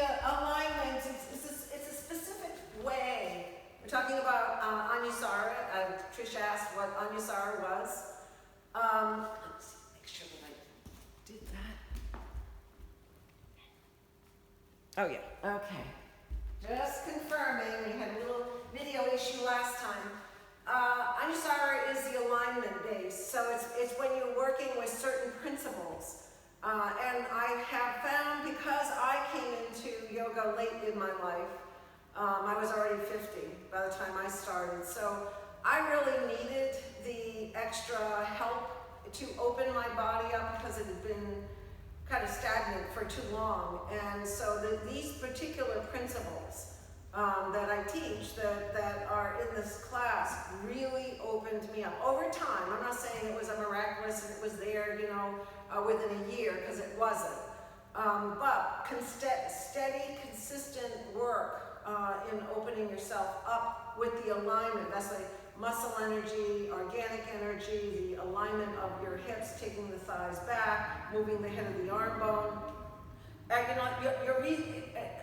alignment, it's a specific way. We're talking about Anusara. Trish asked what Anusara was. Let's make sure that I did that. Oh yeah, okay. Just confirming, we had a little video issue last time. Anusara is the alignment base, so it's when you're working with certain principles. And I have found, because I came into yoga late in my life, I was already 50 by the time I started, so I really needed the extra help to open my body up because it had been kind of stagnant for too long. And so these particular principles that I teach, that are in this class, really opened me up. Over time, I'm not saying it was a miraculous and it was there, within a year, because it wasn't. But steady, consistent work in opening yourself up with the alignment. That's like muscle energy, organic energy, the alignment of your hips, taking the thighs back, moving the head of the arm bone.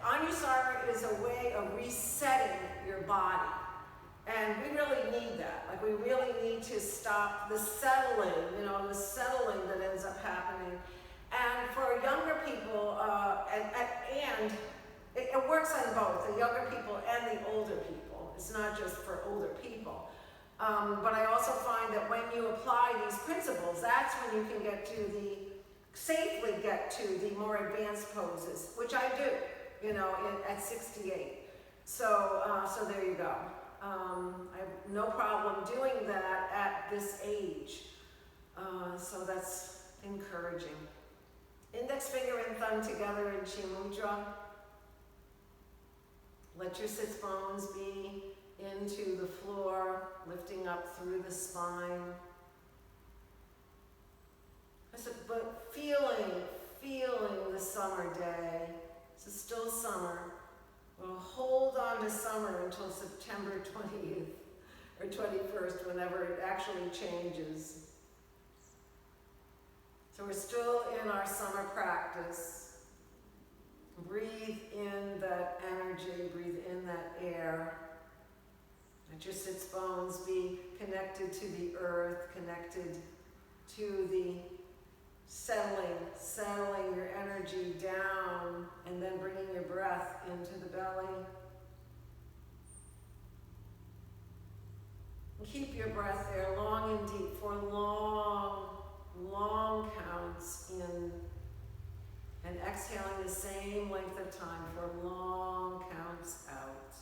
Anusara is a way of resetting your body. And we really need that. Like, we really need to stop the settling, that ends up happening. And for younger people, and it works on both, the younger people and the older people. It's not just for older people. But I also find that when you apply these principles, that's when you can safely get to the more advanced poses, which I do, at 68. So there you go. I have no problem doing that at this age. So that's encouraging. Index finger and thumb together in Chi Mudra. Let your sits bones be into the floor, lifting up through the spine. But feeling the summer day. It's still summer. We'll hold on to summer until September 20th or 21st, whenever it actually changes. So we're still in our summer practice. Breathe in that energy, breathe in that air. Let your sits bones be connected to the earth, connected to the settling your energy down, and then bringing your breath into the belly. And keep your breath there long and deep for long counts in, and exhaling the same length of time for long counts out.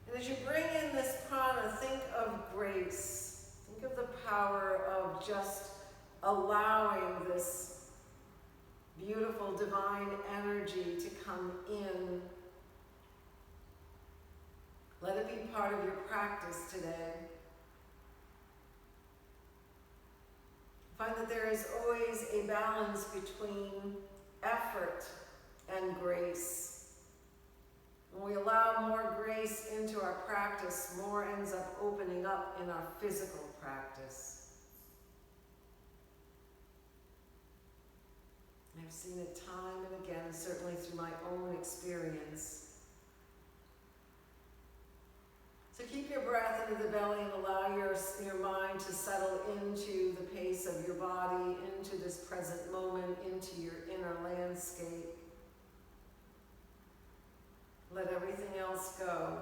And as you bring in this prana, think of grace. Think of the power of just allowing this beautiful divine energy to come in. Let it be part of your practice today. Find that there is always a balance between effort and grace. When we allow more grace into our practice, more ends up opening up in our physical practice. I've seen it time and again, certainly through my own experience. So keep your breath into the belly and allow your mind to settle into the pace of your body, into this present moment, into your inner landscape. Let everything else go.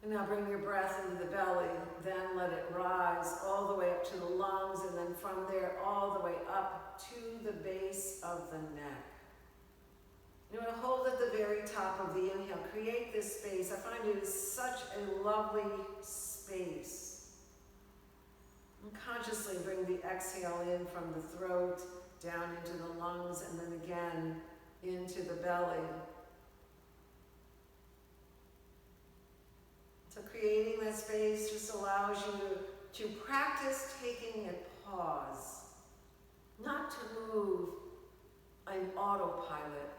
And now bring your breath into the belly, then let it rise all the way up to the lungs, and then from there all the way up to the base of the neck. You want to hold at the very top of the inhale. Create this space. I find it is such a lovely space. And consciously bring the exhale in from the throat, down into the lungs, and then again into the belly. So creating that space just allows you to practice taking a pause, not to move an autopilot.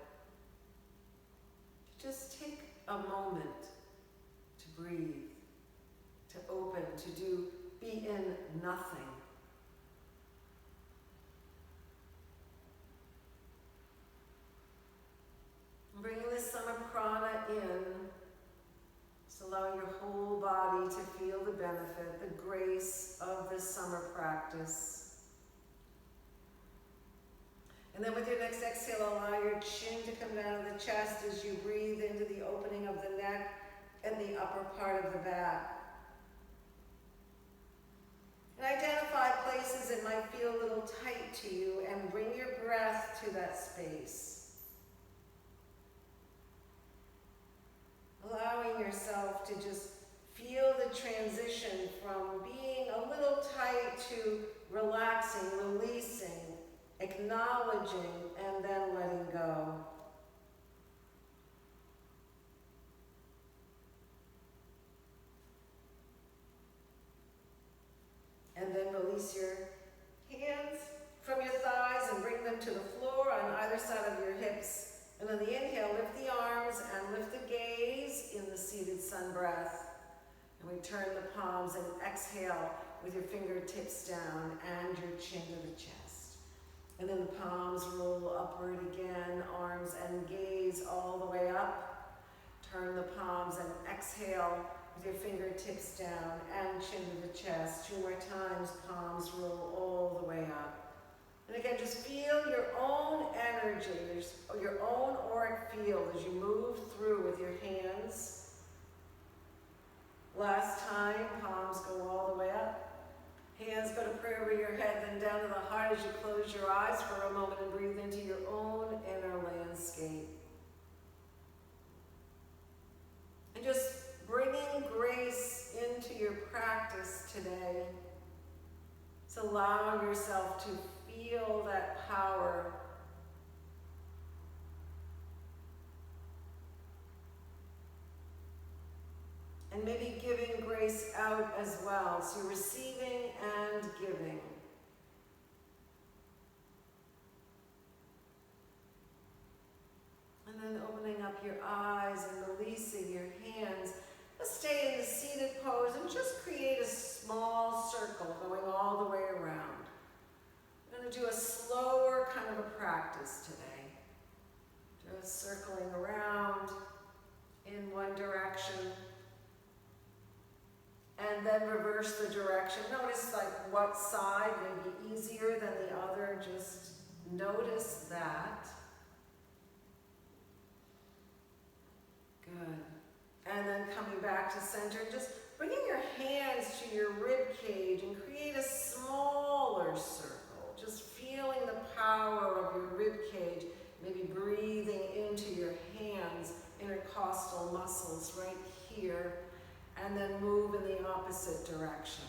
Just take a moment to breathe, to open, be in nothing. Bringing the summer prana in, just allow your whole body to feel the benefit, the grace of this summer practice. And then with your next exhale, allow your chin to come down to the chest as you breathe into the opening of the neck and the upper part of the back. And identify places that might feel a little tight to you and bring your breath to that space. Allowing yourself to just feel the transition from being a little tight to relaxing, releasing, acknowledging, and then letting go. And then release your hands from your thighs and bring them to the floor on either side of your hips. And on the inhale, lift the arms and lift the gaze in the seated sun breath. And we turn the palms and exhale with your fingertips down and your chin to the chest. And then the palms roll upward again, arms and gaze all the way up. Turn the palms and exhale with your fingertips down and chin to the chest. 2 more times, palms roll all the way up. And again, just feel your own energy, your own auric field as you move through with your hands. Last time, palms go all the way up. Hands go to prayer over your head, then down to the heart as you close your eyes for a moment and breathe into your own inner landscape. And just bringing grace into your practice today. It's allowing yourself to feel that power. And maybe giving grace out as well. So you're receiving and giving. And then opening up your eyes and releasing your hands. Just stay in the seated pose and just create a small circle going all the way around. We're going to do a slower kind of a practice today. Just circling around in one direction. And then reverse the direction. Notice like what side may be easier than the other. Just notice that. Good. And then coming back to center, just bringing your hands to your rib cage and create a smaller circle. Just feeling the power of your rib cage. Maybe breathing into your hands, intercostal muscles right here. And then move in the opposite direction.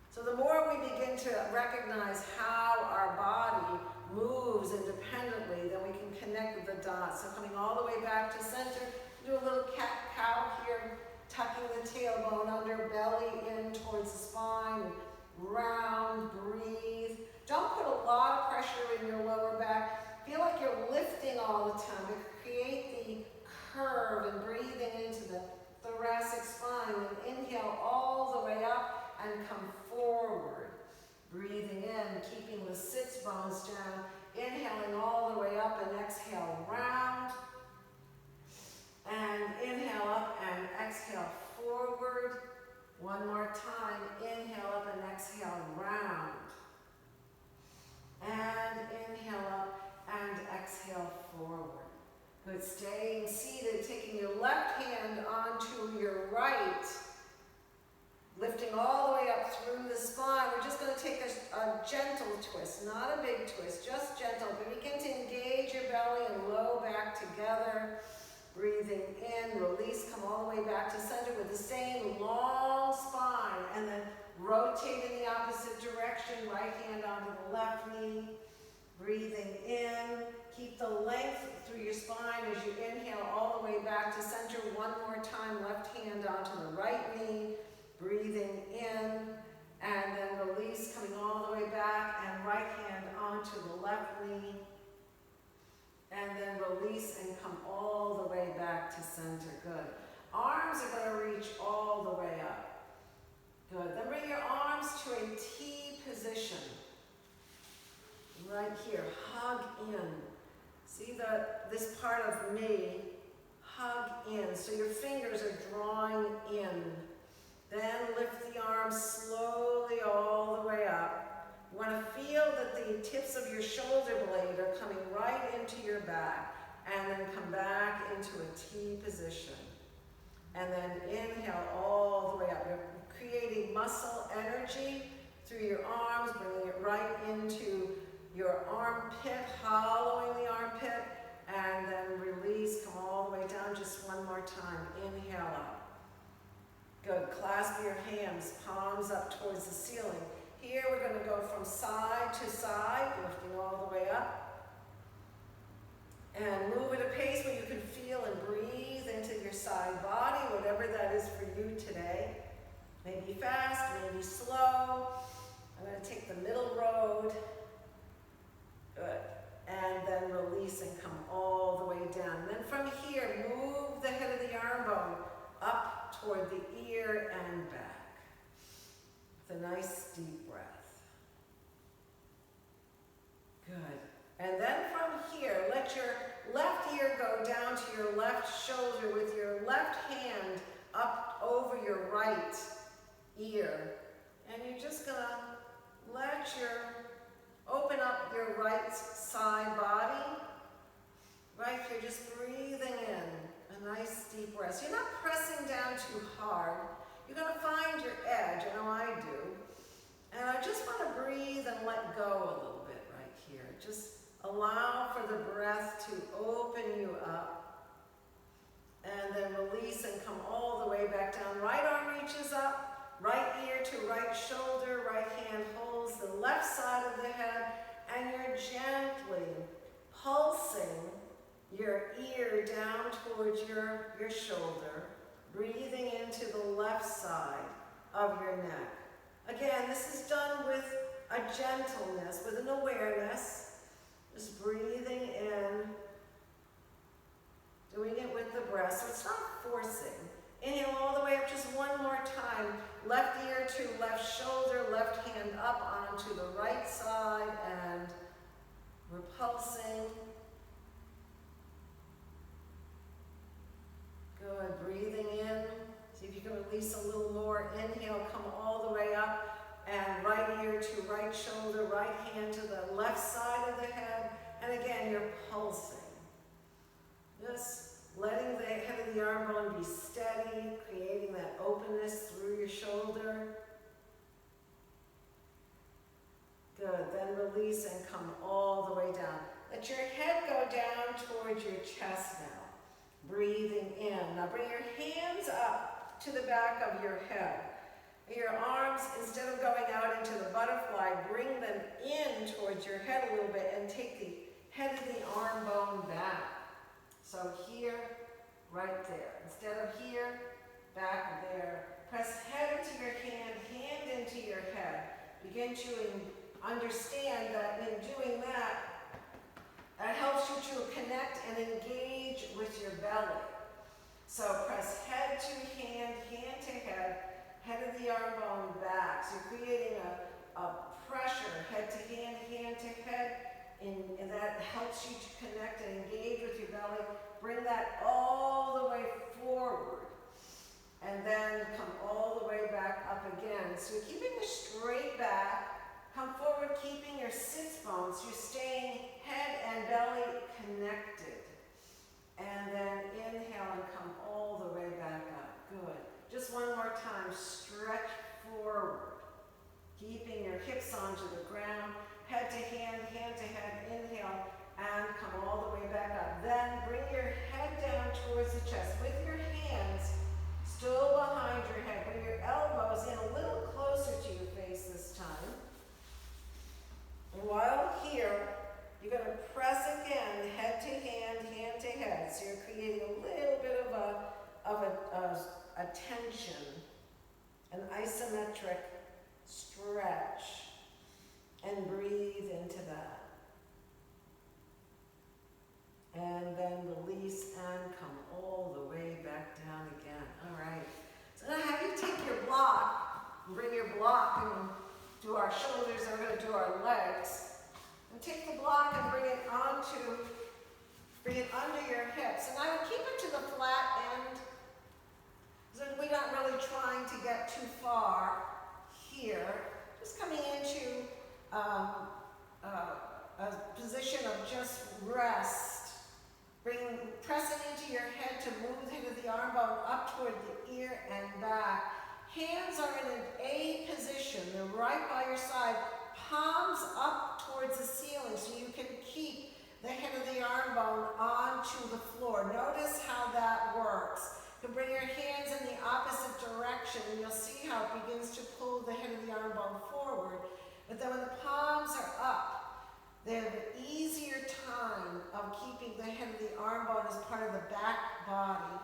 So the more we begin to recognize how our body moves independently, then we can connect with the dots. So coming all the way back to center, do a little cat-cow here, tucking the tailbone under, belly in towards the spine, round, breathe. Don't put a lot of pressure in your lower back. Feel like you're lifting all the time to create the curve and breathing into the thoracic spine, and inhale all the way up and come forward. Breathing in, keeping the sits bones down, inhaling all the way up and exhale round. And inhale up and exhale forward. One more time, inhale up and exhale round. And inhale up and exhale forward. Good, staying seated, taking your left hand onto your right, lifting all the way up through the spine. We're just going to take a gentle twist, not a big twist, just gentle. But begin to engage your belly and low back together. Breathing in, release, come all the way back to center with the same long spine. And then rotate in the opposite direction, right hand onto the left knee. Breathing in, keep the length through your spine as you inhale all the way back to center. One more time, left hand onto the right knee. Breathing in, and then release, coming all the way back, and right hand onto the left knee. And then release and come all the way back to center. Good. Arms are going to reach all the way up. Good. Then bring your arms to a T position. Right here. Hug in. See this part of me? Hug in. So your fingers are drawing in. Then lift the arms slowly all the way up. You want to feel that the tips of your shoulder blade are coming right into your back, and then come back into a T position. And then inhale all the way up. You're creating muscle energy through your arms, bringing it right into your armpit, hollowing the armpit, and then release, come all the way down just one more time. Inhale up. Good. Clasp your hands, palms up towards the ceiling. Here we're going to go from side to side, lifting all the way up. And move at a pace where you can feel and breathe into your side body, whatever that is for you today. Maybe fast, maybe slow. I'm going to take the middle road. Good. And then release and come all the way down. And then from here, move the head of the arm bone up toward the ear and back. With a nice deep breath. Good. And then from here, let your left ear go down to your left shoulder with your left hand up over your right ear. And you're just going to open up your right side body. Right here, just breathing in a nice deep breath. So you're not pressing down too hard. You're going to find your edge. I know I do. And I just want to breathe and let go a little bit right here. Just allow for the breath to open you up. And then release and come all the way back down. Right arm reaches up, right ear to right shoulder, right hand holds the left side of the head, and you're gently pulsing your ear down towards your shoulder, breathing into the left side of your neck. Again, this is done with a gentleness, with an awareness, just breathing in, doing it with the breath, so it's not forcing. Inhale all the way up just one more time. Left ear to left shoulder, left hand up onto the right side, and we're pulsing. Good, breathing in. See if you can release a little more. Inhale, come all the way up. And right ear to right shoulder, right hand to the left side of the head. And again, you're pulsing. Just letting the head of the arm bone be steady, creating that openness through your shoulder. Good, then release and come all the way down. Let your head go down towards your chest now. Breathing in. Now bring your hands up to the back of your head. Your arms, instead of going out into the butterfly, bring them in towards your head a little bit and take the head of the arm bone back. So here, right there. Instead of here, back there. Press head into your hand into your head. Begin to understand that in doing that, that helps you to connect and engage with your belly. So press head to hand to head of the arm bone back. So you're creating a pressure, head to head, and that helps you to connect and engage with your belly. Bring that all the way forward, and then come all the way back up again. So you're keeping a straight back. Come forward, keeping your sits bones. You're staying head and belly connected. And then inhale and come all the way back up. Good. Just one more time. Stretch forward. Keeping your hips onto the ground. Head to head. Inhale and come all the way back up. Then bring your head down towards the chest with your hands still behind your head. Bring your elbows in a little closer to your face this time. And while here, you're going to press again, head to hand to head. So you're creating a little bit of a tension, an isometric stretch, and breathe into that. just rest. Press it into your head to move the head of the arm bone up toward the ear and back. Hands are in an A position. They're right by your side. Palms up towards the ceiling so you can keep the head of the arm bone onto the floor. Notice how that works. You can bring your hands in the opposite direction and you'll see how it begins to pull the head of the arm bone forward. But then when the palms are up, they have an easier time of keeping the head of the arm bone as part of the back body.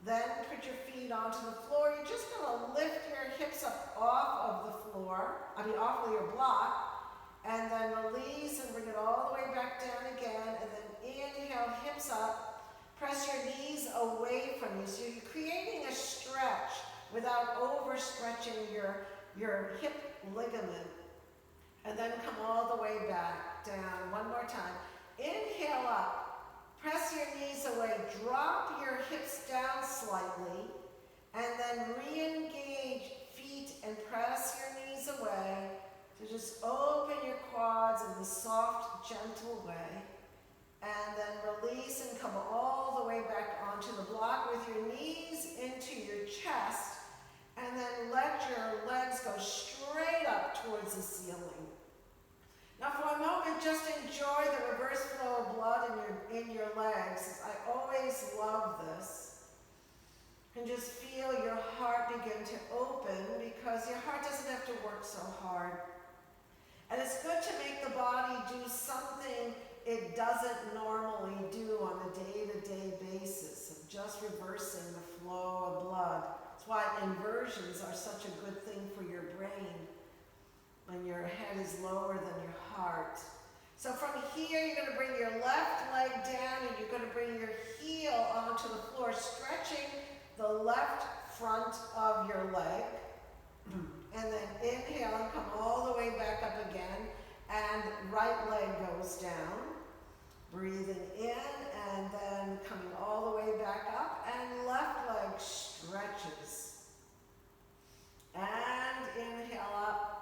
Then put your feet onto the floor. You're just going to lift your hips up off of the floor, off of your block, and then release and bring it all the way back down again, and then inhale, hips up. Press your knees away from you. So you're creating a stretch without overstretching your hip ligament. And then come all the way back down. One more time. Inhale up. Press your knees away. Drop your hips down slightly. And then re-engage feet and press your knees away. So just open your quads in the soft, gentle way. And then release and come all the way back onto the block with your knees into your chest. And then let your legs go straight up towards the ceiling. Now for a moment, just enjoy the reverse flow of blood in your legs. I always love this. And just feel your heart begin to open because your heart doesn't have to work so hard. And it's good to make the body do something it doesn't normally do on a day-to-day basis of just reversing the flow of blood. That's why inversions are such a good thing for your brain when your head is lower than your heart. So from here, you're going to bring your left leg down and you're going to bring your heel onto the floor, stretching the left front of your leg. And then inhale and come all the way back up again. And right leg goes down. Breathing in and then coming all the way back up. And left leg stretches. And inhale up.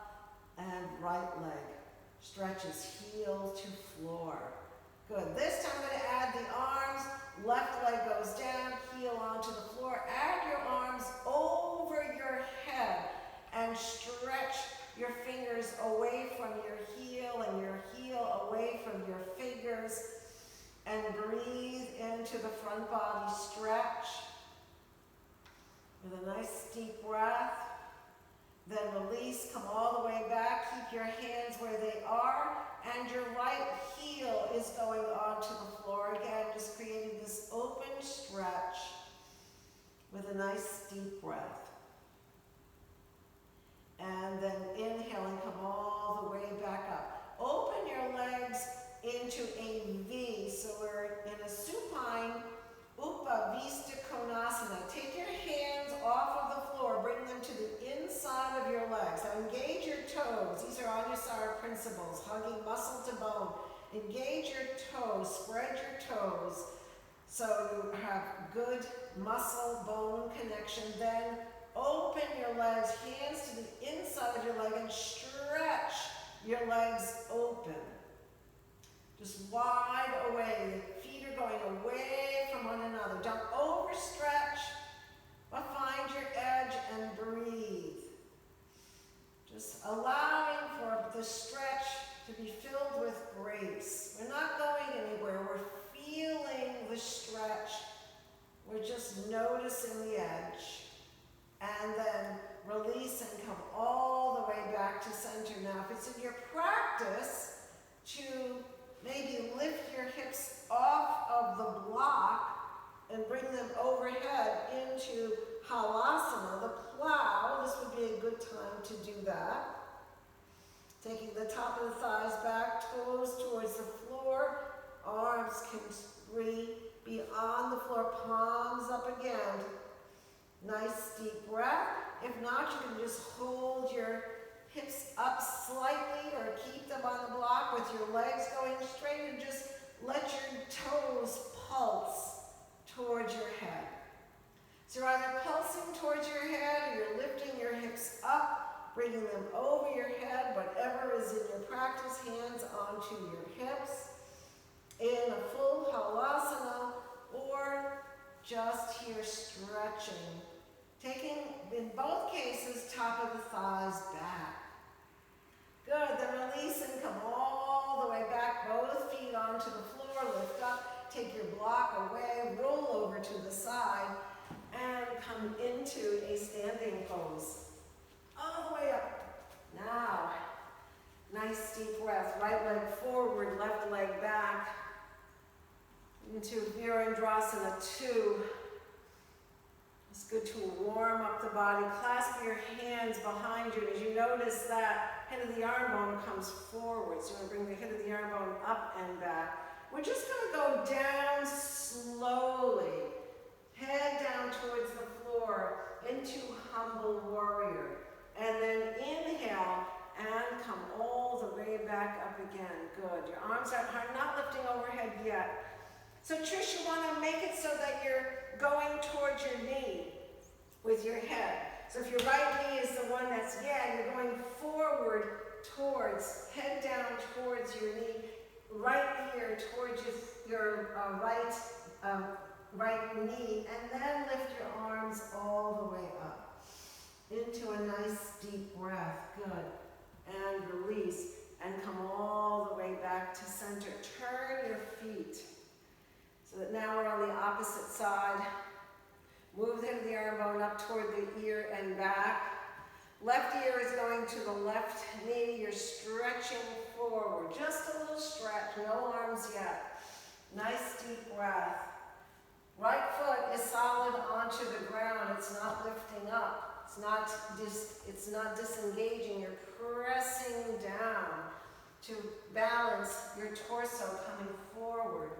And right leg stretches heel to floor. Good. This time I'm going to add the arms. Left leg goes down, heel onto the floor. Add your arms over your head and stretch your fingers away from your heel and your heel away from your fingers. And breathe into the front body stretch with a nice deep breath. Then release, come all the way back, keep your hands where they are, and your right heel is going onto the floor. Again, just creating this open stretch with a nice deep breath. And then inhale and come all the way back up. Open your legs into a V, so we're in a supine Upavista Konasana. Take your hands off of the floor, bring them to the inside of your legs. Now engage your toes. These are Anusara principles, hugging muscle to bone. Engage your toes, spread your toes so you have good muscle-bone connection. Then open your legs, hands to the inside of your leg and stretch your legs open. Just wide away. The feet are going away from one another. Don't overstretch, but find your edge and breathe. Just allowing for the stretch to be filled with grace. We're not going anywhere. We're feeling the stretch. We're just noticing the edge. And then release and come all the way back to center. Now, if it's in your practice to maybe lift your hips off of the block and bring them overhead into halasana, the plow. This would be a good time to do that. Taking the top of the thighs back, toes towards the floor. Arms can be on the floor, palms up again. Nice deep breath. If not, you can just hold your hips up slightly or keep them on the block with your legs going straight and just let your toes pulse towards your head. So you're either pulsing towards your head or you're lifting your hips up, bringing them over your head, whatever is in your practice, hands onto your hips. in a full halasana or just here stretching. Taking, in both cases, top of the thighs back. Good, then release and come all the way back, both feet onto the floor, lift up, take your block away, roll over to the side, and come into a standing pose. All the way up. Now, nice deep breath, right leg forward, left leg back, into Virendrasana 2. It's good to warm up the body. Clasp your hands behind you as you notice that head of the arm bone comes forward. So you want to bring the head of the arm bone up and back. We're just going to go down slowly. Head down towards the floor into humble warrior. And then inhale and come all the way back up again. Good. Your arms are not lifting overhead yet. So Trish, you want to make it so that you're going towards your knee with your head. So if your right knee is the one that's, you're going forward towards, head down towards your knee, right ear towards your right knee, and then lift your arms all the way up into a nice deep breath. Good. And release and come all the way back to center. Turn your feet. So that now we're on the opposite side. Move the head of the arm bone up toward the ear and back. Left ear is going to the left knee. You're stretching forward. Just a little stretch, no arms yet. Nice deep breath. Right foot is solid onto the ground. It's not lifting up. It's not disengaging. You're pressing down to balance your torso coming forward.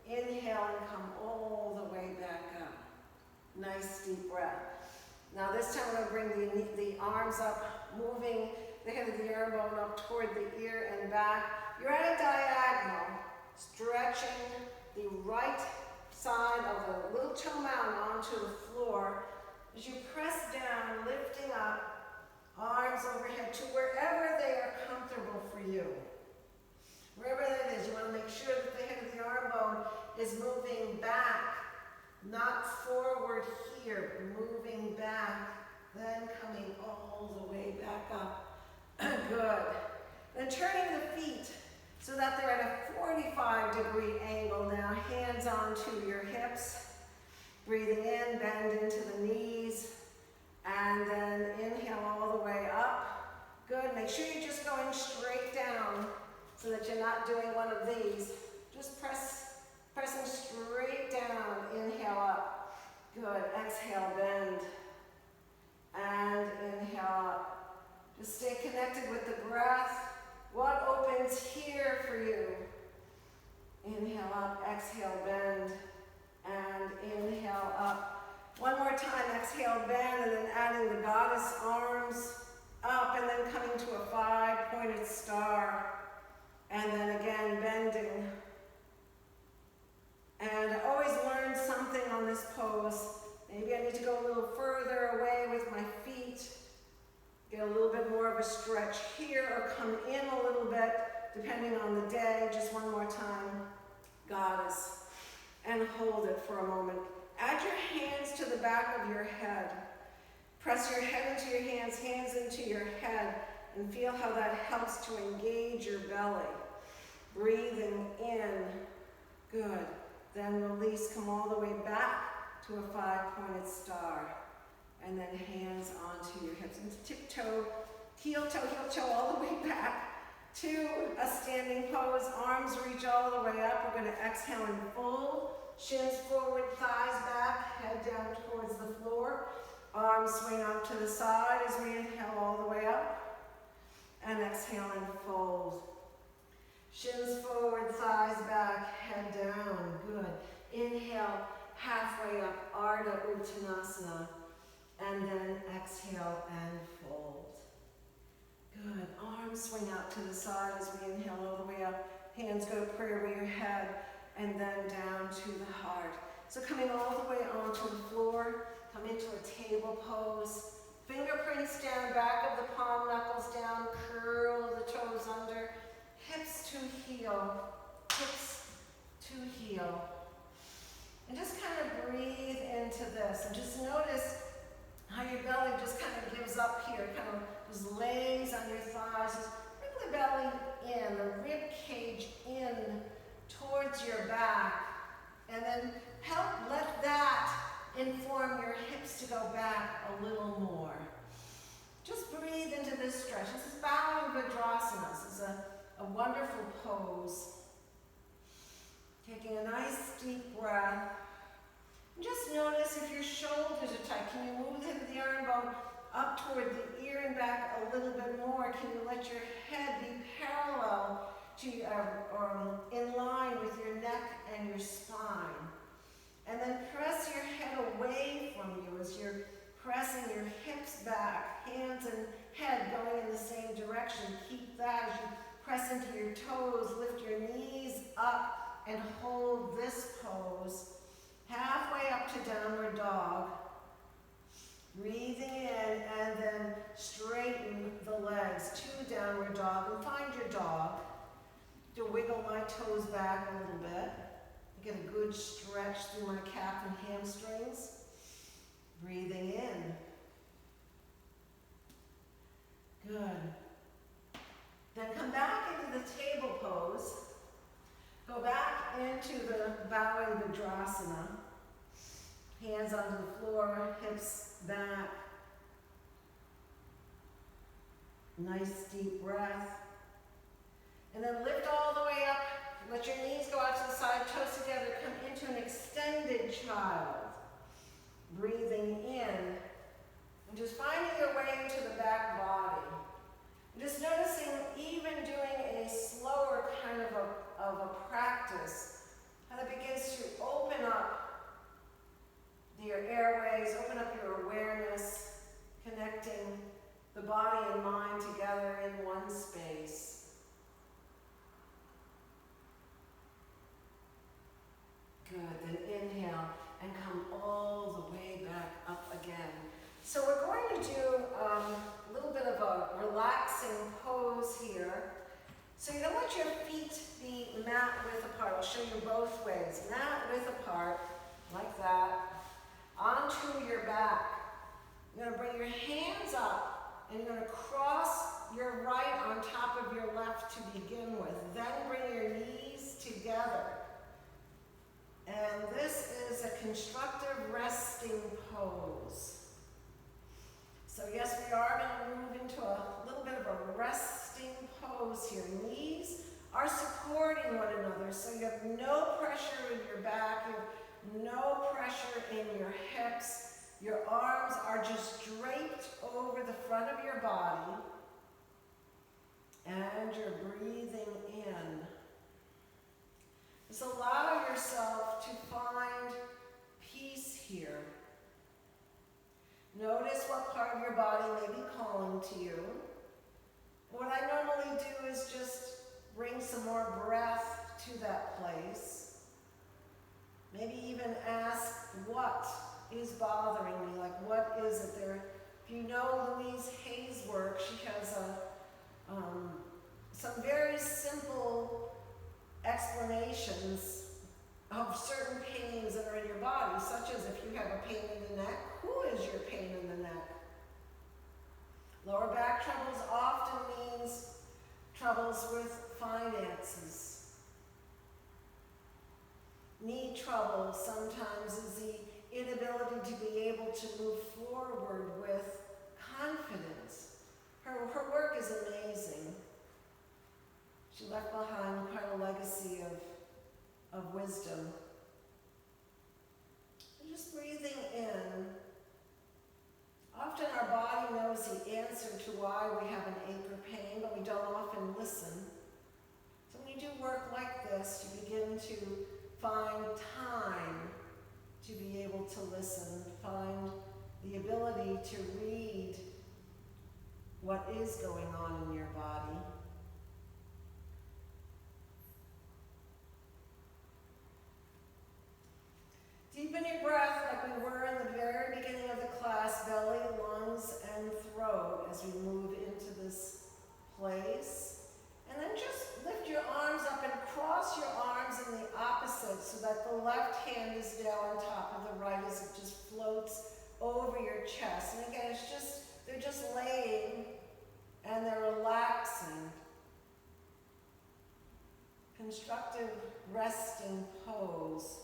Inhale and come all the way back up. Nice deep breath. Now this time we're going to bring the arms up, moving the head of the arm bone up toward the ear and back. You're at a diagonal, stretching the right side of the little toe mound onto the floor. As you press down, lifting up, arms overhead to wherever they are comfortable for you. Wherever that is, you want to make sure that the head of the arm bone is moving back, not forward here, moving back, then coming all the way back up. Good. Then turning the feet so that they're at a 45-degree angle now. Hands onto your hips. Breathing in, bend into the knees, and then inhale all the way up. Good. Make sure you're just going straight down so that you're not doing one of these. Just pressing straight down. Inhale up. Good. Exhale, bend. And inhale up. Just stay connected with the breath. What opens here for you? Inhale up, exhale, bend. And inhale up. One more time, exhale, bend, and then adding the goddess arms up, and then coming to a 5-pointed star. And then again, bending. And I always learn something on this pose. Maybe I need to go a little further away with my feet. Get a little bit more of a stretch here, or come in a little bit, depending on the day. Just one more time. Goddess. And hold it for a moment. Add your hands to the back of your head. Press your head into your hands, hands into your head, and feel how that helps to engage your belly. Breathing in. Good. Then release, come all the way back to a 5-pointed star. And then hands onto your hips. And tiptoe, heel toe all the way back to a standing pose. Arms reach all the way up. We're going to exhale and fold. Shins forward, thighs back, head down towards the floor. Arms swing out to the side as we inhale all the way up. And exhale and fold. Shins forward, thighs back, head down. Good. Inhale, halfway up, Ardha Uttanasana. And then exhale and fold. Good. Arms swing out to the side as we inhale all the way up. Hands go to prayer over your head and then down to the heart. So coming all the way onto the floor, come into a table pose. Fingerprints down, back of the palm, knuckles down, curl the toes under. Hips to heel, hips to heel. And just kind of breathe into this. And just notice how your belly just kind of gives up here, kind of just lays on your thighs. Just bring the belly in, the rib cage in towards your back. And then let that inform your hips to go back a little more. Just breathe into this stretch. This is bowing Vajrasana. This is a wonderful pose. Taking a nice deep breath. And just notice if your shoulders are tight. Can you move the arm bone up toward the ear and back a little bit more? Can you let your head be parallel to in line with your neck and your spine? And then press your head away from you as you're pressing your hips back, hands and head going in the same direction. Keep that as you press into your toes, lift your knees up and hold this pose. Halfway up to downward dog. Breathing in and then straighten the legs to downward dog and find your dog. To wiggle my toes back a little bit. Get a good stretch through my calf and hamstrings. Breathing in. Good. Then come back into the table pose. Go back into the bowing Vajrasana. Hands onto the floor, hips back. Nice deep breath. And then lift all the way up. Let your knees go out to the side, toes together. Come into an extended child. Breathing in. And just finding your way into the back body. And just noticing, even doing a slower kind of a practice, how that begins to open up your airways, open up your awareness, connecting the body and mind together in one space. Good, then inhale and come all the way back up again. So we're going to do a little bit of a relaxing pose here. So you're going to let your feet be mat width apart. I'll show you both ways. Mat width apart, like that, onto your back. You're going to bring your hands up and you're going to cross your right on top of your left to begin with. Then bring your knees together. And this is a constructive resting pose. So yes, we are going to move into a little bit of a resting pose here. Knees are supporting one another, so you have no pressure in your back, you have no pressure in your hips. Your arms are just draped over the front of your body, and you're breathing in. Just allow yourself to find peace here. Notice what part of your body may be calling to you. What I normally do is just bring some more breath to that place. Maybe even ask, what is bothering me? Like, what is it there? If you know Louise Hay's work, she has some very simple explanations of certain pains that are in your body, such as if you have a pain in the neck, who is your pain in the neck? Lower back troubles often means troubles with finances. Knee trouble sometimes is the inability to be able to move forward with confidence. Her work is amazing. She left behind quite a legacy of wisdom. And just breathing in. Often our body knows the answer to why we have an ache or pain, but we don't often listen. So when you do work like this, you begin to find time to be able to listen, find the ability to read what is going on in your body. Deepen your breath like we were in the very beginning of the class, belly, lungs, and throat as we move into this place. And then just lift your arms up and cross your arms in the opposite so that the left hand is down on top of the right as it just floats over your chest. And again, they're just laying and they're relaxing. Constructive resting pose.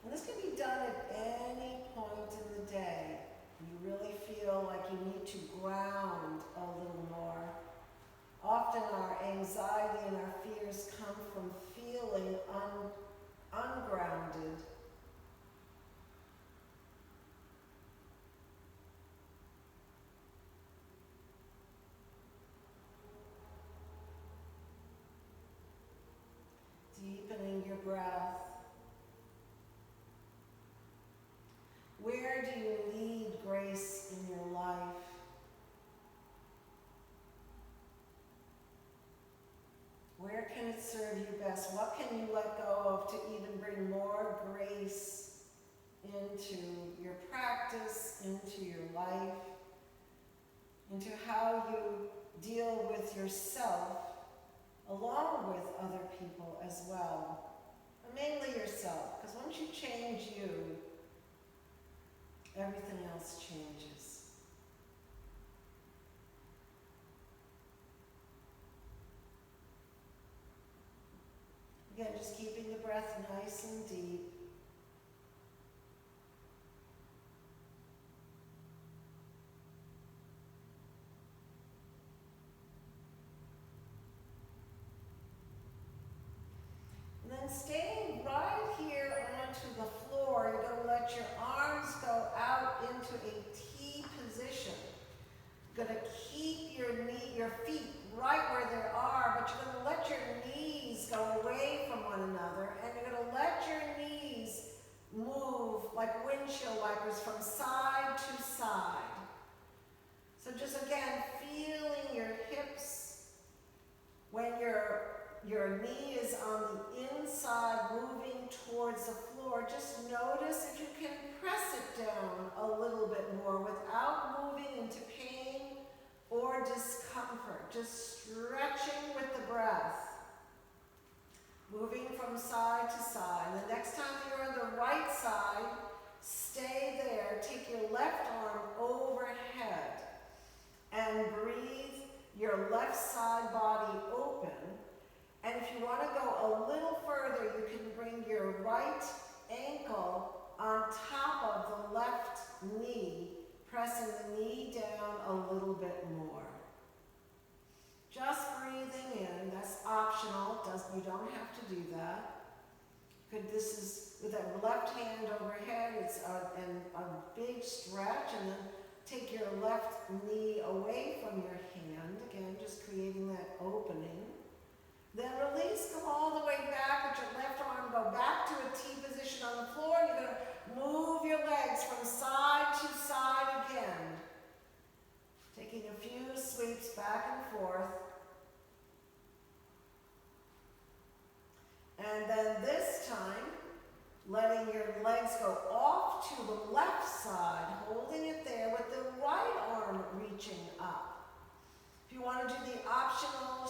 And this can be done at any point in the day. You really feel like you need to ground a little more. Often our anxiety and our fears come from feeling ungrounded. Deepening your breath. Where do you need grace in your life? Where can it serve you best? What can you let go of to even bring more grace into your practice, into your life, into how you deal with yourself, along with other people as well, but mainly yourself, because once you change you, everything else changes. Again, just keeping the breath nice and deep. And then staying right here onto the floor, you're going to let your arms go out into a T position. You're going to keep your feet right where they are, but you're going to let your knees go away from one another, and you're going to let your knees move like windshield wipers from side to side. So just again, feeling your hips when your knee is on the inside, moving towards the floor. Just notice if you can press it down a little bit more without moving into pain or discomfort. Just stretching with the breath. Moving from side to side. The next time you're on the right side, stay there. Take your left arm overhead and breathe your left side body open. And if you want to go a little further, you can bring your right ankle on top of the left knee, pressing the knee down a little bit more. Just breathing in, that's optional, you don't have to do that. This is with that left hand overhead, it's a big stretch, and then take your left knee away from your hand, again, just creating that opening. Then release, come all the way back with your left arm, go back to a T position on the floor, and you're going to move your legs from side to side again. Taking a few sweeps back and forth. And then this time, letting your legs go off to the left side, holding it there with the right arm reaching up. If you want to do the optional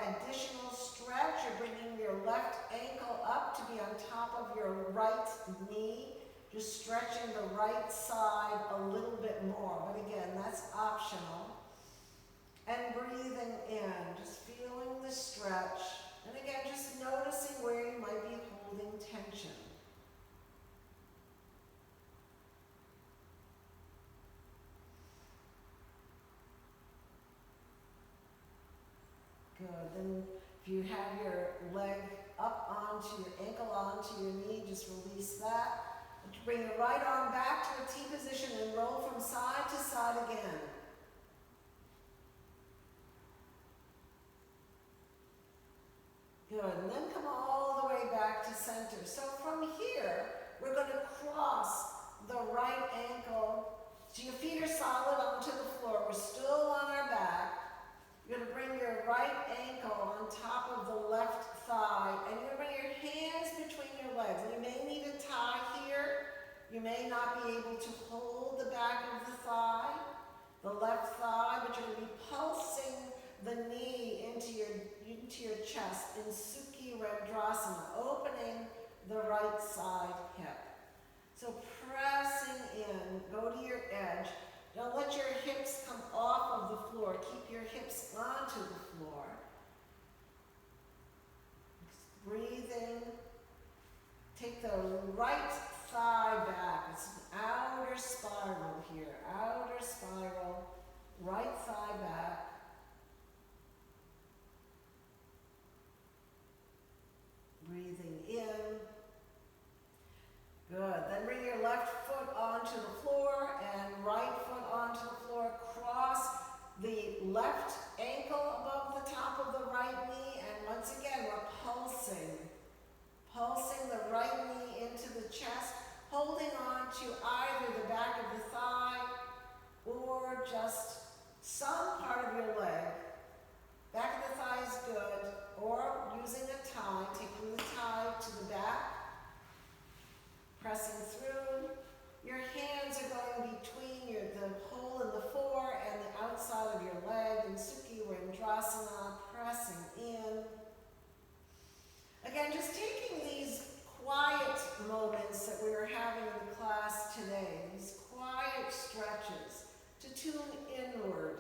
additional stretch, you're bringing your left ankle up to be on top of your right knee, just stretching the right side a little bit more. But again, that's optional. And breathing in, just feeling the stretch. And again, just noticing where you might be holding tension. Good. Then if you have your leg up onto your ankle onto your knee, just release that. Bring your right arm back to a T position and roll from side to side again. Good. And then come all the way back to center. So from here, we're going to cross the right ankle. So your feet are solid onto the floor. We're still on our back. You're going to bring your right ankle on top of the left thigh, and you're going to bring your hands between your legs. And you may need a tie here. You may not be able to hold the back of the thigh. Don't let your hips come off of the floor. Keep your hips onto the floor. Breathing. Take the right thigh back. It's an outer spiral here. Outer spiral. Right thigh back. Breathing in. Good. Then bring your left foot onto the floor and right foot onto the floor. Cross the left ankle above the top of the right knee. And once again, we're pulsing. Pulsing the right knee into the chest, holding on to either the back of the thigh or just some part of your leg. Back of the thigh is good, or using a tie, taking the tie to the back, pressing through. Your hands are going between the hole in the floor and the outside of your leg in Sukhi or Indrasana, pressing in. Again, just taking these quiet moments that we are having in the class today, these quiet stretches to tune inward.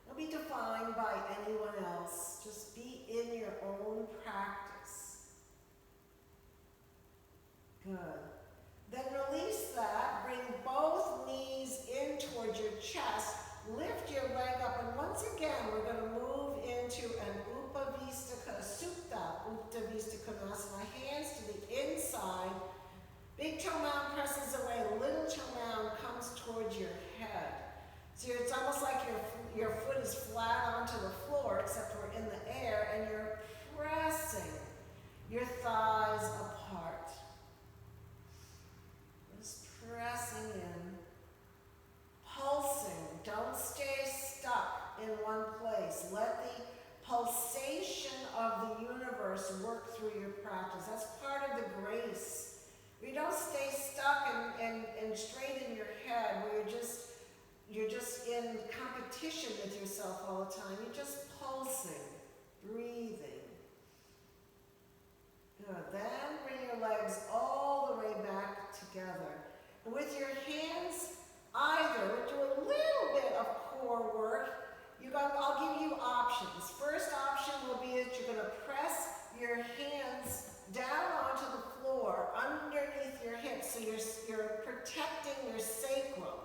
Don't be defined by anyone else. Just be in your own practice. Good. Then release that. Bring both knees in towards your chest. Lift your leg up. And once again, we're going to move into an Upavistaka Supta, Uttanasana. Hands to the inside. Big toe mound presses away. Little toe mound comes towards your head. So it's almost like your foot is flat onto the floor, except we're in the air, and you're pressing your thighs apart. Just pressing in. Pulsing. Don't stay stuck in one place. Let the pulsation of the universe work through your practice. That's part of the grace. You don't stay stuck and straight in your head where you're just in competition with yourself all the time. You're just pulsing, breathing. Good. Then bring your legs all the way back together. And with your hands, either do a little bit of core work. I'll give you options. First option will be that you're going to press your hands down onto the floor underneath your hips, so you're protecting your sacrum,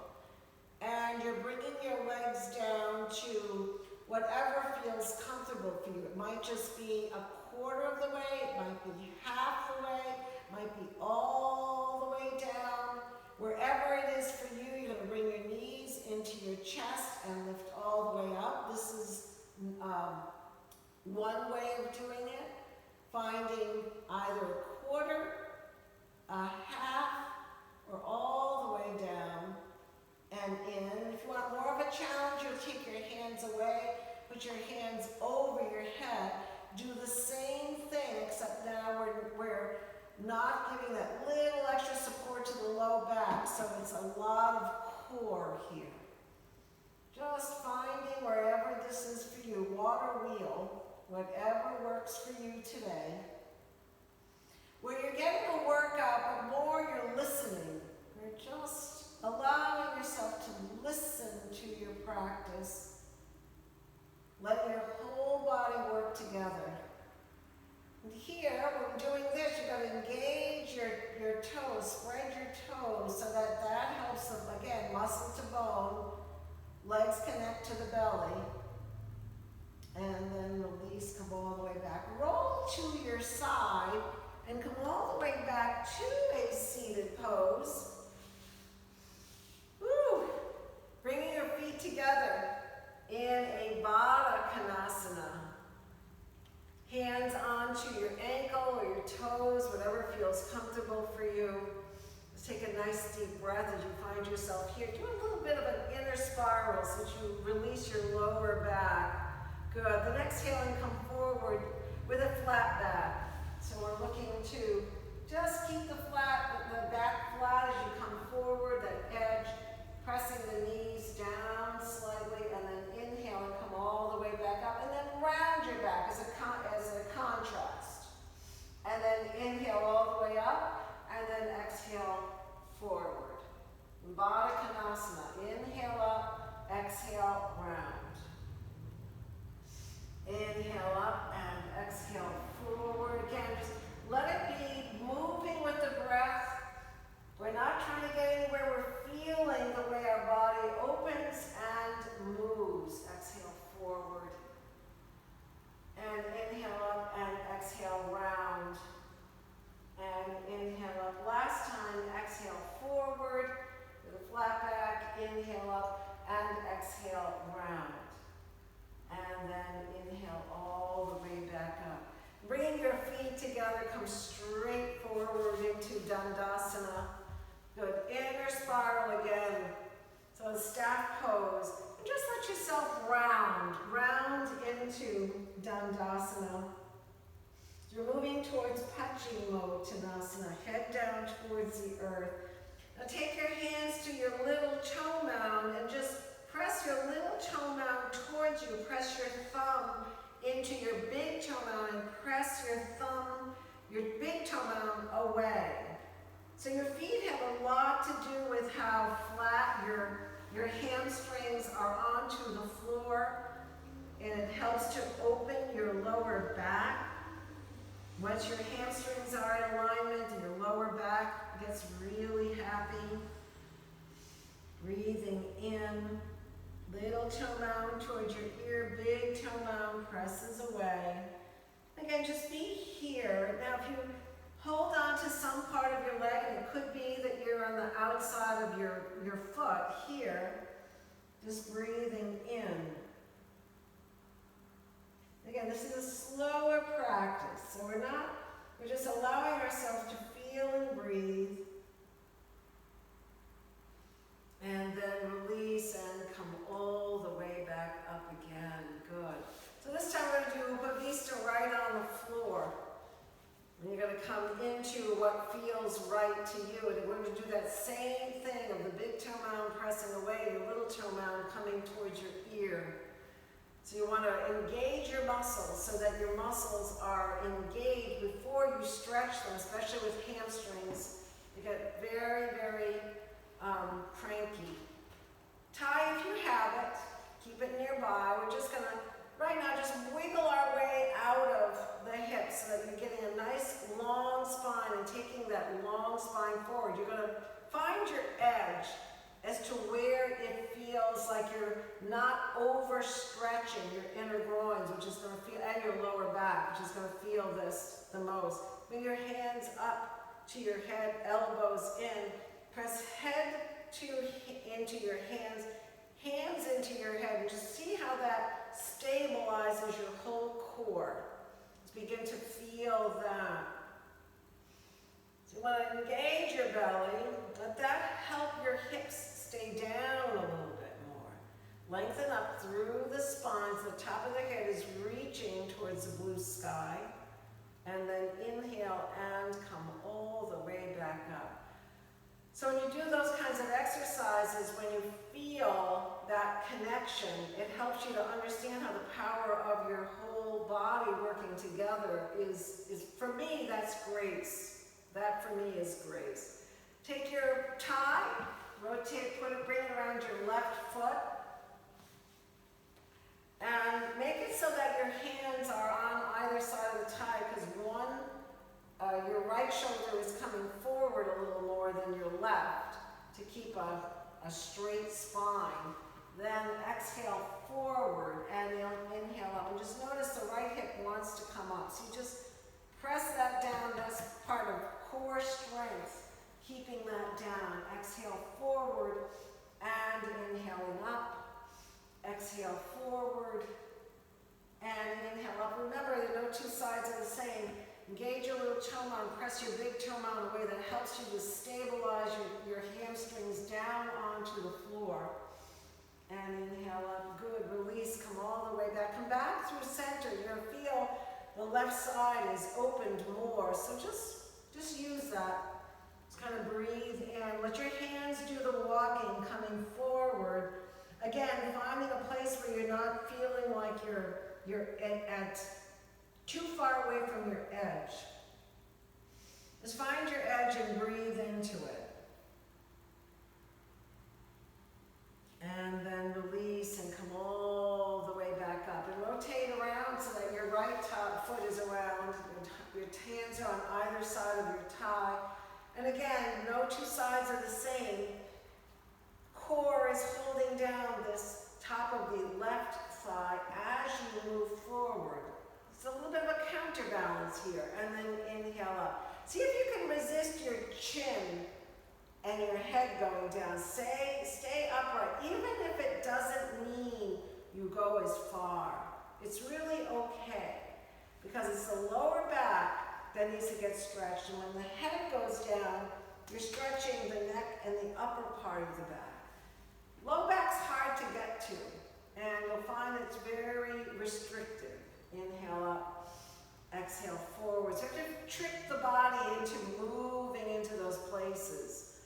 and you're bringing your legs down to whatever feels comfortable for you. It might just be a quarter of the way, it might be half the way, it might be all the way down. Wherever it is for you, you're going to bring your knees into your chest and lift all the way up. This is one way of doing it. Finding either a quarter, a half, or all the way down and in. If you want more of a challenge, you'll take your hands away, put your hands over your head. Do the same thing, except now we're not giving that little extra support to the low back, so it's a lot of core here. Just finding wherever this is for you, water wheel, whatever works for you today. Where you're getting a workout, but more you're listening. You're just allowing yourself to listen to your practice. Let your whole body work together. And here, when we're doing this, you're going to engage your toes, spread your toes so that helps them, again, muscle to bone, legs connect to the belly, and then release, come all the way back. Roll to your side and come all the way back to a seated pose. Woo! Bringing your feet together in a Baddha Konasana. Hands onto your ankle or your toes, whatever feels comfortable for you. Just take a nice deep breath as you find yourself here. Do a little bit of an inner spiral so that you release your lower back. Good. Then exhale and come forward with a flat back. So we're looking to just keep the back flat as you come forward, that edge, pressing the knees down slightly, and then inhale and come all the way back up, and then round your back as a contrast. And then inhale all the way up, and then exhale forward. Baddha Konasana. Inhale up, inhale up and exhale round. And then inhale all the way back up. Bringing your feet together, come straight forward into Dandasana. Good, inner spiral again. So staff pose. And just let yourself round into Dandasana. You're moving towards Paschimottanasana, head down towards the earth. Now take your hands to your little toe mound and just press your little toe mound towards you. Press your thumb into your big toe mound and press your thumb, your big toe mound away. So your feet have a lot to do with how flat your hamstrings are onto the floor, and it helps to open your lower back. Once your hamstrings are in alignment and your lower back gets really happy, breathing in, little toe mound towards your ear, big toe mound presses away. Again, just be here. Now if you hold on to some part of your leg, and it could be that you're on the outside of your foot here, just breathing in. Again, this is a slower practice, so we're just allowing ourselves to feel and breathe. And then release and come all the way back up again. Good. So this time we're going to do Upavista right on the floor. And you're going to come into what feels right to you. And we're going to do that same thing of the big toe mound pressing away, your little toe mound coming towards your ear. So you want to engage your muscles so that your muscles are engaged before you stretch them, especially with hamstrings. They get very, very cranky. Tie if you have it. Keep it nearby. We're just going to, right now, just wiggle our way out of the hips so that you're getting a nice long spine and taking that long spine forward. You're going to find your edge as to where it feels like you're not overstretching your inner groins, which is going to feel, and your lower back, which is going to feel this the most. Bring your hands up to your head, elbows in. Press head into your hands, hands into your head, and just see how that stabilizes your whole core. Just begin to feel that. So you want to engage your belly. Let that help your hips stay down a little bit more. Lengthen up through the spine. So the top of the head is reaching towards the blue sky. And then inhale and come all the way back up. So when you do those kinds of exercises, when you feel that connection, it helps you to understand how the power of your whole body working together is for me, that's grace. That for me is grace. Take your tie, rotate, bring it around your left foot, and make it so that your hands are on either side of the tie, because your right shoulder is coming forward a little more than your left to keep a straight spine. Then exhale forward and inhale up. And just notice the right hip wants to come up. So you just press that down. That's part of core strength, keeping that down. Exhale forward and inhaling up. Exhale forward and inhale up. Remember that no two sides are the same. Engage your little toe mound, press your big toe mound away. That helps you to stabilize your hamstrings down onto the floor. And inhale up, good, release, come all the way back. Come back through center. You're going to feel the left side is opened more. So just use that. Just kind of breathe in. Let your hands do the walking, coming forward. Again, finding a place where you're not feeling like you're at too far away from your edge. Just find your edge and breathe into it. And then release and come all the way back up. And rotate around so that your right top foot is around. Your hands are on either side of your thigh. And again, no two sides are the same. Core is holding down this top of the left thigh as you move forward. It's a little bit of a counterbalance here. And then inhale up. See if you can resist your chin and your head going down. Stay upright. go as far. It's really okay because it's the lower back that needs to get stretched. And when the head goes down, you're stretching the neck and the upper part of the back. Low back's hard to get to, and you'll find it's very restrictive. Inhale up, exhale forward. So you have to trick the body into moving into those places.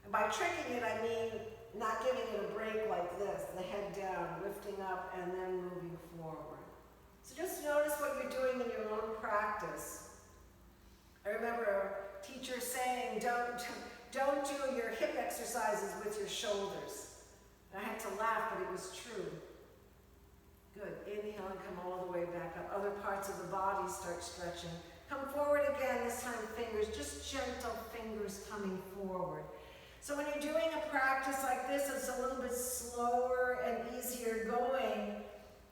And by tricking it, I mean not giving it a break like this, the head down, lifting up, and then moving forward. So just notice what you're doing in your own practice. I remember a teacher saying, don't do your hip exercises with your shoulders. I had to laugh, but it was true. Good. Inhale and come all the way back up. Other parts of the body start stretching. Come forward again, this time fingers, just gentle fingers coming forward. So when you're doing a practice like this, it's a little bit slower and easier going.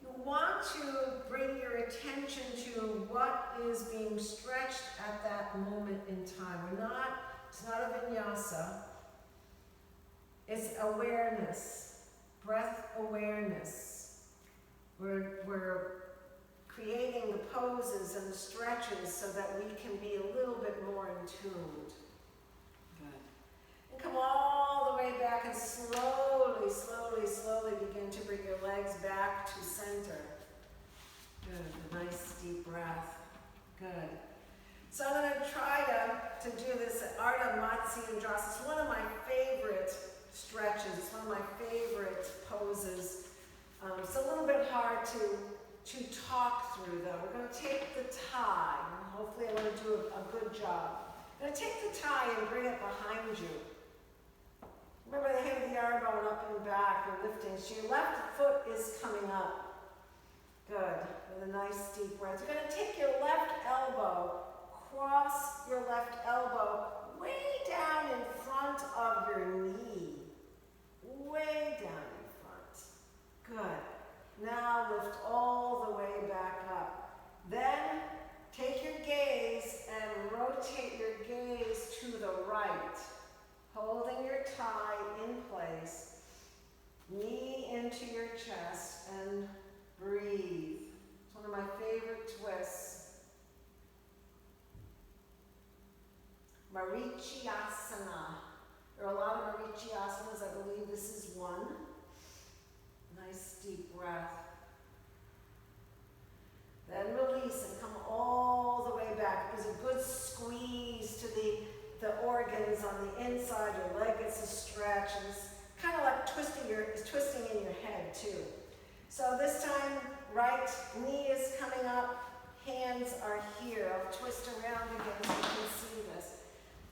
You want to bring your attention to what is being stretched at that moment in time. It's not a vinyasa. It's awareness, breath awareness. We're creating the poses and the stretches so that we can be a little bit more in tune. Good. And come all the way back and slowly, slowly, slowly begin to bring your legs back to center. Good. A nice deep breath. Good. So I'm going to try to do this Ardha Matsyendrasana. It's one of my favorite stretches. It's one of my favorite poses. It's a little bit hard to talk through though. We're going to take the thigh. Hopefully I'm going to do a good job. I'm going to take the thigh and bring it behind you. Remember the head of the arm bone up and back. You're lifting. So your left foot is coming up. Good. With a nice deep breath. You're going to take your left elbow, cross your left elbow way down in front of your knee. Way down in front. Good. Now lift all the way back up. Then take your gaze and rotate your gaze to the right. Holding your thigh in place. Knee into your chest and breathe. It's one of my favorite twists. Marichyasana. There are a lot of Marichyaasanas. I believe this is one. Nice deep breath. Then release and come all the way back. There's a good squeeze to the organs on the inside. Your leg gets a stretch. And it's kind of like twisting in your head too. So this time, right knee is coming up. Hands are here. I'll twist around again so you can see this.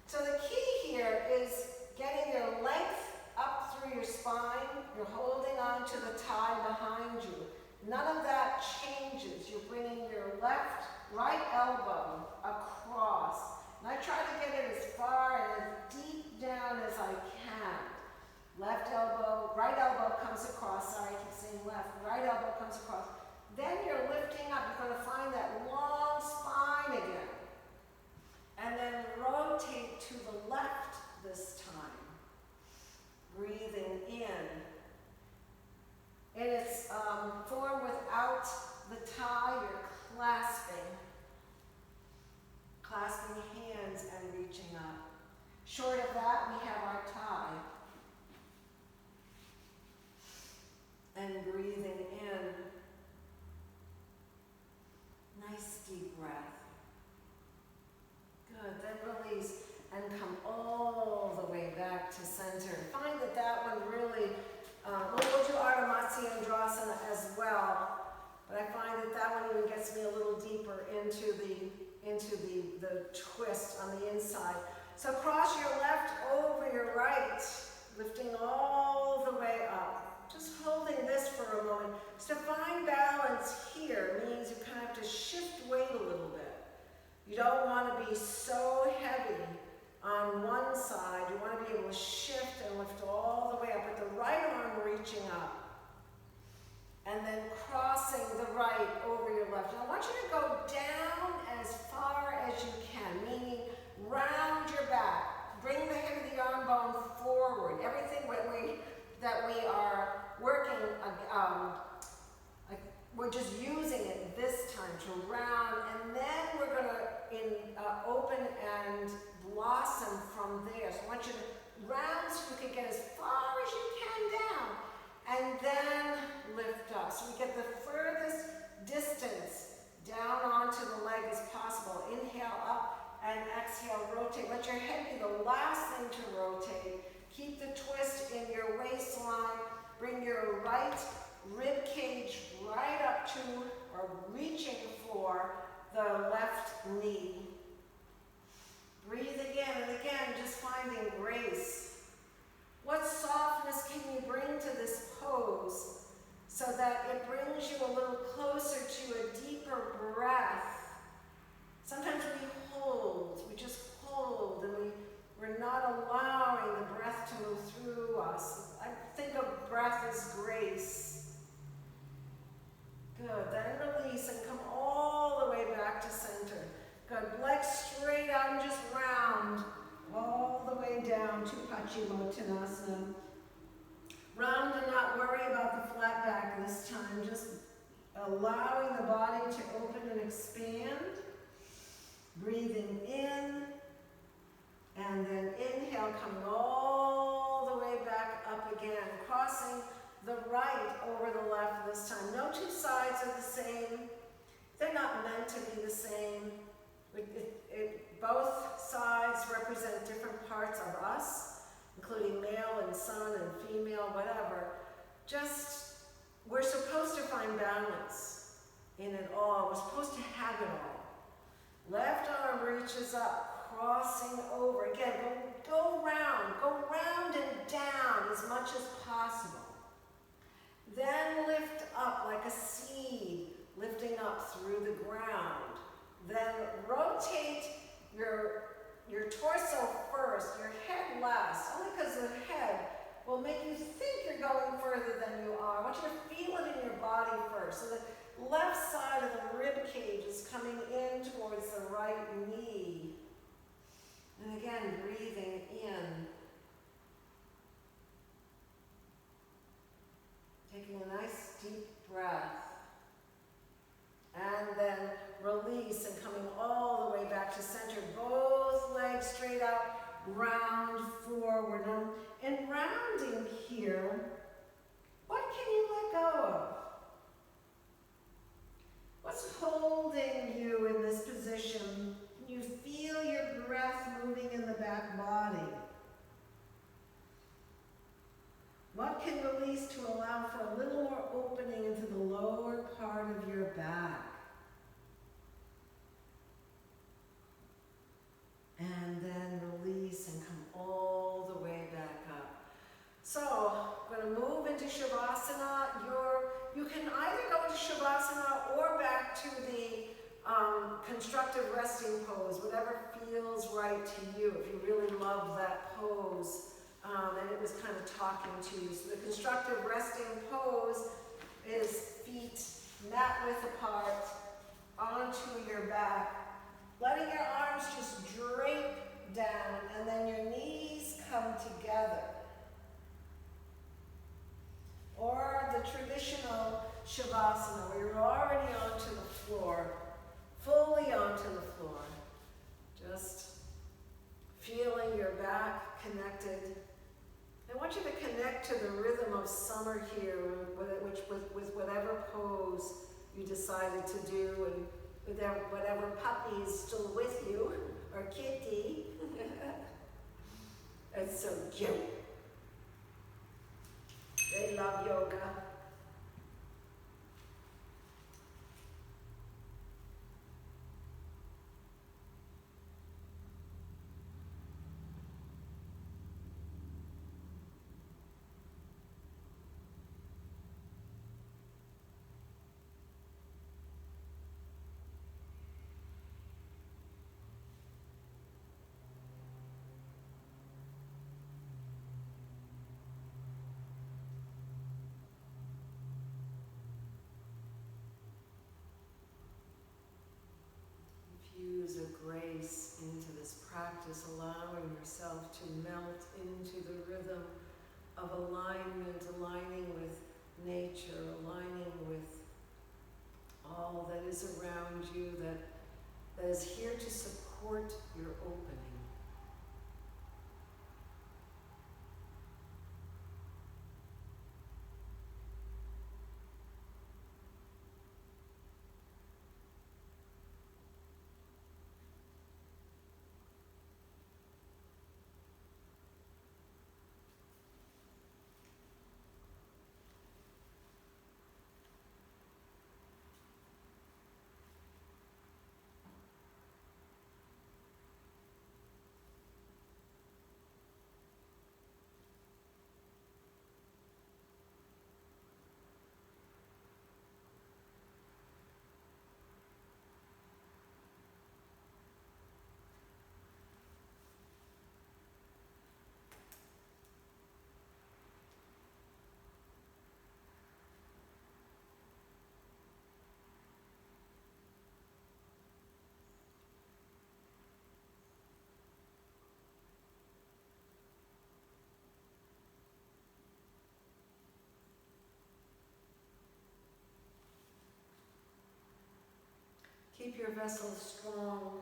So the key here is getting your length up through your spine. You're holding on to the thigh behind you. None of that changes. You're bringing your right elbow across. And I try to get it as far and as deep down as I can. Right elbow comes across. Sorry, I keep saying left. Right elbow comes across. Then you're lifting up. You're going to find that long spine again. And then rotate to the left this time. Breathing in. And it's form without the thigh, you're clasping hands and reaching up. Short of that, we have our thigh. And breathing in. Nice deep breath. Good, then release and come all the way back to center. Find that one really, we'll do Ardha Matsyendrasana as well, but I find that one even gets me a little deeper into the twist on the inside. So cross your left over your right, lifting all the way up. Just holding this for a moment. So to find balance here means you kind of have to shift weight a little bit. You don't want to be so heavy on one side. You want to be able to shift and lift all the way up with the right arm reaching up. And then crossing the right over your left. And I want you to go down as far as you can, meaning round your back. Bring the head of the arm bone forward. Everything that we are working just using it this time to round, and then we're going to open and blossom from there. So I want you to round so you can get as far as you can down, and then lift up. So we get the furthest distance down onto the leg as possible. Inhale up and exhale, rotate. Let your head be the last thing to rotate. Keep the twist in your waistline. Bring your right rib cage right up to or reaching for the left knee. Breathe again and again, just finding grace. What softness can you bring to this pose so that it brings you a little closer to a deeper breath? Sometimes we just hold, and we're not allowing the breath to move through us. I think of breath as grace. Good, then release and come all the way back to center. Good, legs straight out and just round all the way down to Paschimottanasana. Round and not worry about the flat back this time, just allowing the body to open and expand. Breathing in, and then inhale, coming all the way back up again, crossing the right over the left this time. No two sides are the same. They're not meant to be the same. Both sides represent different parts of us, including male and son and female, whatever. Just, we're supposed to find balance in it all. We're supposed to have it all. Left arm reaches up, crossing over. Again, go round and down as much as possible. Then lift up like a seed, lifting up through the ground. Then rotate your torso first, your head last, only because the head will make you think you're going further than you are. I want you to feel it in your body first. So the left side of the rib cage is coming in towards the right knee. And again, breathing in. Taking a nice deep breath. And then release and coming all the way back to center. Both legs straight out, round forward. Now, in rounding here, what can you let go of? What's holding you in this position? Can you feel your breath moving in the back body? What can release to allow for a little more opening into the lower part of your back? And then release and come all the way back up. So, I'm going to move into Shavasana. You can either go into Shavasana or back to the constructive resting pose, whatever feels right to you, if you really love that pose. And it was kind of talking to you. So the constructive resting pose is feet mat width apart onto your back, letting your arms just drape down, and then your knees come together. Or the traditional Shavasana, where you're already onto the floor, fully onto the floor. Just feeling your back connected. I want you to connect to the rhythm of summer here, with whatever pose you decided to do, and with whatever puppy is still with you, or kitty. It's so cute. They love yoga. Infuse a grace into this practice, allowing yourself to melt into the rhythm of alignment, aligning with nature, aligning with that is here to support your opening. Keep your vessel strong.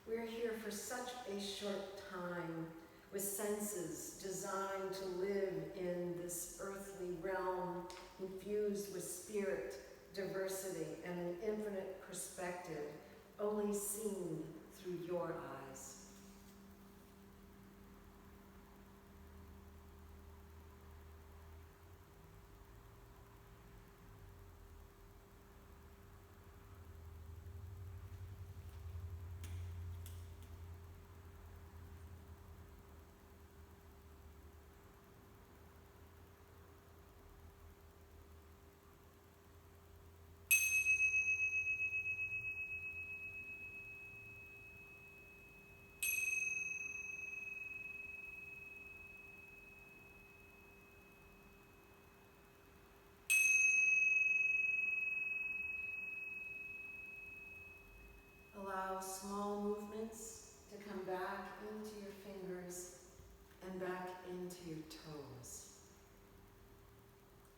We're here for such a short time, with senses designed to live in this earthly realm, infused with spirit, diversity, and an infinite perspective, only seen through your eyes. Allow small movements to come back into your fingers and back into your toes.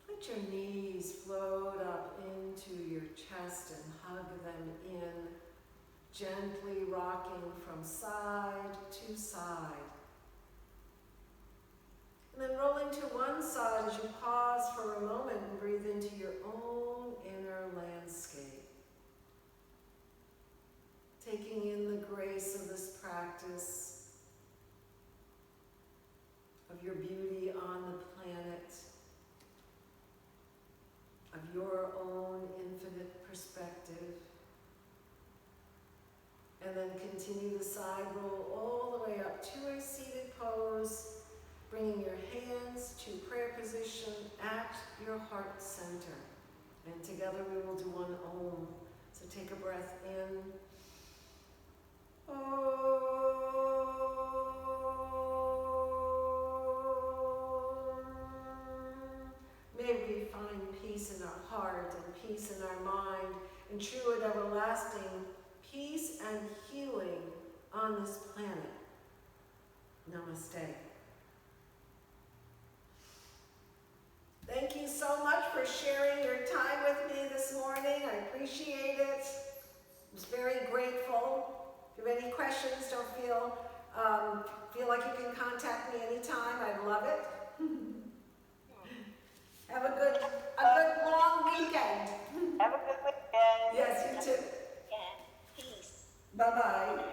Let your knees float up into your chest and hug them in, gently rocking from side to side. And then rolling to one side as you pause for a moment and breathe into your own inner landscape. Taking in the grace of this practice, of your beauty on the planet, of your own infinite perspective. And then continue the side roll all the way up to a seated pose, bringing your hands to prayer position at your heart center. And together we will do one Om. So take a breath in. May we find peace in our heart and peace in our mind, and true and everlasting peace and healing on this planet. Namaste. Thank you so much for sharing your time with me this morning. I appreciate it. I was very grateful. If you have any questions, don't feel like you can contact me anytime. I'd love it. Have a good long weekend. Have a good weekend. Yes, you too. Yeah. Peace. Bye-bye.